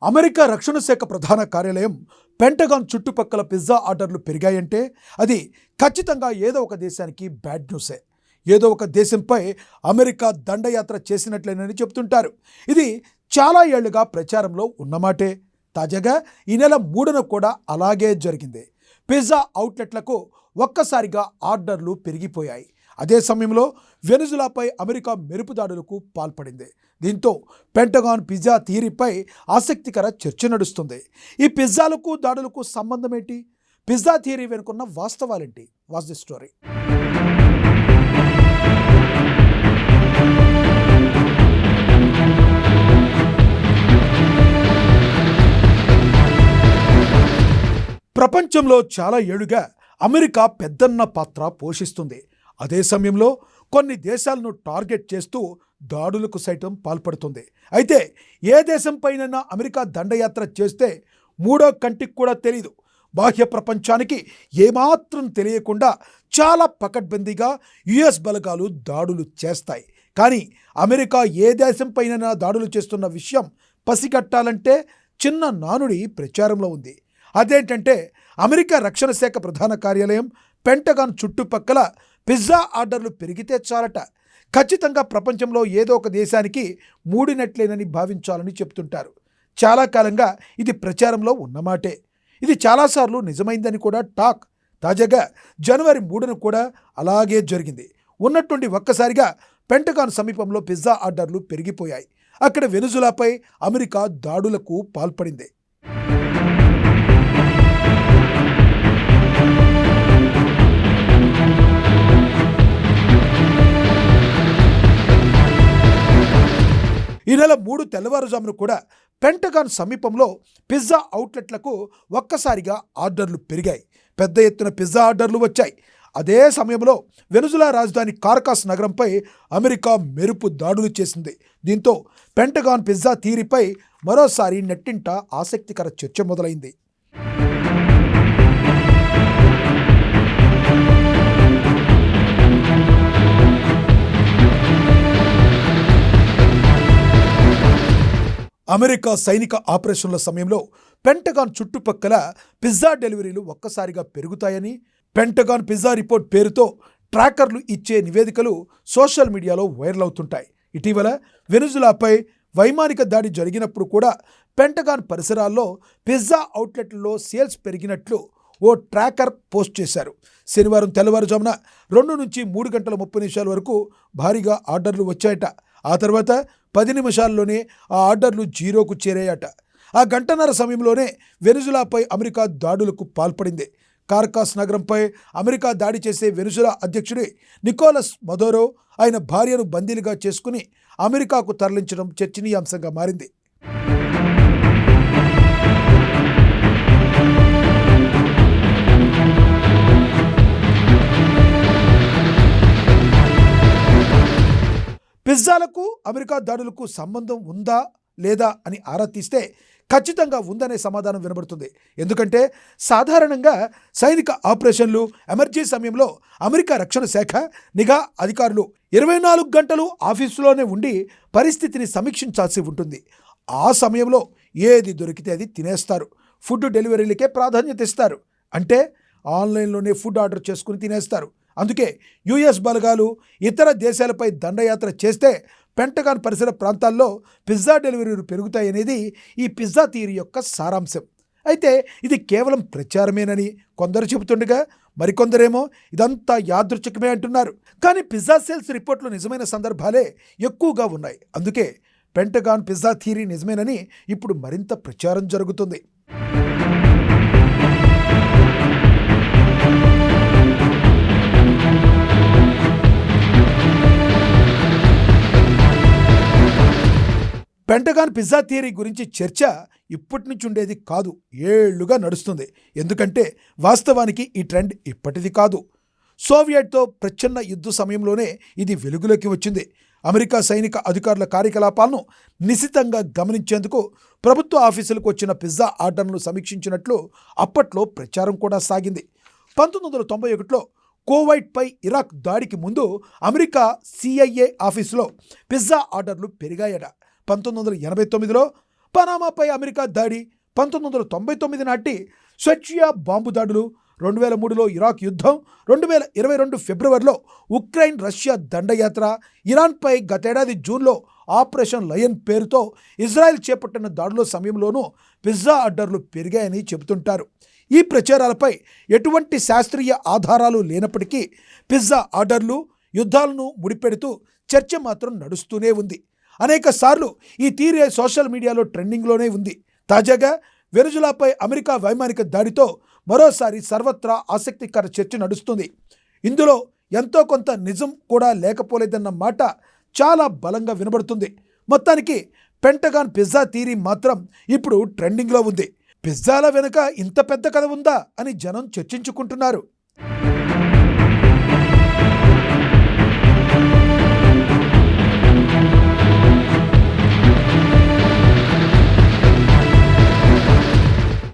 America రక్షణ శాఖ ప్రధాన కార్యాలయం పెంటగాన్ చుట్టుపక్కల పిజ్జా ఆర్డర్లు పెరిగాయంటే అది ఖచ్చితంగా ఏదో ఒక దేశానికి బ్యాడ్ న్యూసే. ఏదో ఒక దేశంపై అమెరికా దండయాత్ర చేసినట్లేనని చెప్తుంటారు. ఇది చాలా ఏళ్లుగా ప్రచారంలో ఉన్నమాటే. తాజాగా ఈ నెల 3న కూడా అలాగే జరిగింది. పిజ్జా అవుట్లెట్లకు ఒక్కసారిగా ఆర్డర్లు పెరిగిపోయాయి. అదే సమయంలో వెనుజులాపై అమెరికా మెరుపుదాడులకు పాల్పడింది. దీంతో పెంటగాన్ పిజ్జా థియరీపై ఆసక్తికర చర్చ నడుస్తుంది. ఈ పిజ్జాలకు దాడులకు సంబంధం ఏంటి? పిజ్జా థియరీ వెనుకున్న వాస్తవాలేంటి? Watch the story. ప్రపంచంలో చాలా ఏళ్లుగా అమెరికా పెద్దన్న పాత్ర పోషిస్తుంది. అదే సమయంలో కొన్ని దేశాలను టార్గెట్ చేస్తూ దాడులకు సైతం పాల్పడుతుంది. అయితే ఏ దేశంపైనైనా అమెరికా దండయాత్ర చేస్తే మూడో కంటికి కూడా తెలియదు. బాహ్య ప్రపంచానికి ఏమాత్రం తెలియకుండా చాలా పకడ్బందీగా యుఎస్ బలగాలు దాడులు చేస్తాయి. కానీ అమెరికా ఏ దేశంపైనైనా దాడులు చేస్తున్న విషయం పసిగట్టాలంటే చిన్న నానుడి ప్రచారంలో ఉంది. అదేంటంటే అమెరికా రక్షణ శాఖ ప్రధాన కార్యాలయం పెంటగాన్ చుట్టుపక్కల పిజ్జా ఆర్డర్లు పెరిగితే చాలట ఖచ్చితంగా ప్రపంచంలో ఏదో ఒక దేశానికి మూడినట్లేనని భావించాలని చెప్తుంటారు. చాలా కాలంగా ఇది ప్రచారంలో ఉన్నమాటే. ఇది చాలాసార్లు నిజమైందని కూడా టాక్. తాజాగా జనవరి 3న కూడా అలాగే జరిగింది. ఉన్నట్టుండి ఒక్కసారిగా పెంటగాన్ సమీపంలో పిజ్జా ఆర్డర్లు పెరిగిపోయాయి. అక్కడ వెనుజులాపై అమెరికా దాడులకు పాల్పడింది. ఈ నెల 3 తెల్లవారుజామున కూడా పెంటగాన్ సమీపంలో పిజ్జా అవుట్లెట్లకు ఒక్కసారిగా ఆర్డర్లు పెరిగాయి. పెద్ద ఎత్తున పిజ్జా ఆర్డర్లు వచ్చాయి. అదే సమయంలో వెనుజులా రాజధాని కార్కాస్ నగరంపై అమెరికా మెరుపు దాడులు చేసింది. దీంతో పెంటగాన్ పిజ్జా థియరీపై మరోసారి నెట్టింట ఆసక్తికర చర్చ మొదలైంది. అమెరికా సైనిక ఆపరేషన్ల సమయంలో పెంటగాన్ చుట్టుపక్కల పిజ్జా డెలివరీలు ఒక్కసారిగా పెరుగుతాయని పెంటగాన్ పిజ్జా రిపోర్ట్ పేరుతో ట్రాకర్లు ఇచ్చే నివేదికలు సోషల్ మీడియాలో వైరల్ అవుతుంటాయి. ఇటీవల వెనుజులాపై వైమానిక దాడి జరిగినప్పుడు కూడా పెంటగాన్ పరిసరాల్లో పిజ్జా అవుట్లెట్లలో సేల్స్ పెరిగినట్లు ఓ ట్రాకర్ పోస్ట్ చేశారు. శనివారం తెల్లవారుజామున 2 నుంచి 3 గంటల 30 నిమిషాల వరకు భారీగా ఆర్డర్లు వచ్చాయట. ఆ తర్వాత 10 నిమిషాల్లోనే ఆ ఆర్డర్లు జీరోకు చేరాయట. ఆ గంటన్నర సమయంలోనే వెనుజులాపై అమెరికా దాడులకు పాల్పడింది. కార్కాస్ నగరంపై అమెరికా దాడి చేసే వెనుజులా అధ్యక్షుడు నికోలస్ మదోరో ఆయన భార్యను బందీలుగా చేసుకుని అమెరికాకు తరలించడం చర్చనీయాంశంగా మారింది. పిజ్జాలకు అమెరికా దాడులకు సంబంధం ఉందా లేదా అని ఆరా తీస్తే ఖచ్చితంగా ఉందనే సమాధానం వినబడుతుంది. ఎందుకంటే సాధారణంగా సైనిక ఆపరేషన్లు, ఎమర్జెన్సీ సమయంలో అమెరికా రక్షణ శాఖ నిఘా అధికారులు 24 గంటలు ఆఫీసులోనే ఉండి పరిస్థితిని సమీక్షించాల్సి ఉంటుంది. ఆ సమయంలో ఏది దొరికితే అది తినేస్తారు. ఫుడ్ డెలివరీలకే ప్రాధాన్యత ఇస్తారు. అంటే ఆన్లైన్లోనే ఫుడ్ ఆర్డర్ చేసుకుని తినేస్తారు. అందుకే యుఎస్ బలగాలు ఇతర దేశాలపై దండయాత్ర చేస్తే పెంటగాన్ పరిసర ప్రాంతాల్లో పిజ్జా డెలివరీలు పెరుగుతాయనేది ఈ పిజ్జా థియరీ యొక్క సారాంశం. అయితే ఇది కేవలం ప్రచారమేనని కొందరు చెబుతుండగా మరికొందరేమో ఇదంతా యాదృచ్ఛికమే అంటున్నారు. కానీ పిజ్జా సేల్స్ రిపోర్ట్లు నిజమైన సందర్భాలే ఎక్కువగా ఉన్నాయి. అందుకే పెంటగాన్ పిజ్జా థియరీ నిజమేనని ఇప్పుడు మరింత ప్రచారం జరుగుతుంది. పెంటగాన్ పిజ్జా థియరీ గురించి చర్చ ఇప్పటి నుంచి ఉండేది కాదు, ఏళ్లుగా నడుస్తుంది. ఎందుకంటే వాస్తవానికి ఈ ట్రెండ్ ఇప్పటిది కాదు. సోవియట్తో ప్రచ్ఛన్న యుద్ధ సమయంలోనే ఇది వెలుగులోకి వచ్చింది. అమెరికా సైనిక అధికారుల కార్యకలాపాలను నిశితంగా గమనించేందుకు ప్రభుత్వ ఆఫీసులకు వచ్చిన పిజ్జా ఆర్డర్లను సమీక్షించినట్లు అప్పట్లో ప్రచారం కూడా సాగింది. 1991లో కువైట్పై ఇరాక్ దాడికి ముందు అమెరికా CIA ఆఫీసులో పిజ్జా ఆర్డర్లు పెరిగాయట. 1989లో పనామాపై అమెరికా దాడి, 1999 నాటి స్వెచియా బాంబు దాడులు, 2003లో ఇరాక్ యుద్ధం, 2022 ఫిబ్రవరిలో ఉక్రెయిన్ రష్యా దండయాత్ర, ఇరాన్పై గతేడాది జూన్లో ఆపరేషన్ లయన్ పేరుతో ఇజ్రాయెల్ చేపట్టిన దాడుల సమయంలోనూ పిజ్జా ఆర్డర్లు పెరిగాయని చెబుతుంటారు. ఈ ప్రచారాలపై ఎటువంటి శాస్త్రీయ ఆధారాలు లేనప్పటికీ పిజ్జా ఆర్డర్లు, యుద్ధాలను ముడిపెడుతూ చర్చ మాత్రం నడుస్తూనే ఉంది. అనేక సార్లు ఈ థియరీ సోషల్ మీడియాలో ట్రెండింగ్లోనే ఉంది. తాజాగా వెనుజులాపై అమెరికా వైమానిక దాడితో మరోసారి సర్వత్రా ఆసక్తికర చర్చ నడుస్తుంది. ఇందులో ఎంతో కొంత నిజం కూడా లేకపోలేదన్న మాట చాలా బలంగా వినబడుతుంది. మొత్తానికి పెంటగాన్ పిజ్జా థియరీ మాత్రం ఇప్పుడు ట్రెండింగ్లో ఉంది. పిజ్జాల వెనుక ఇంత పెద్ద కథ ఉందా అని జనం చర్చించుకుంటున్నారు.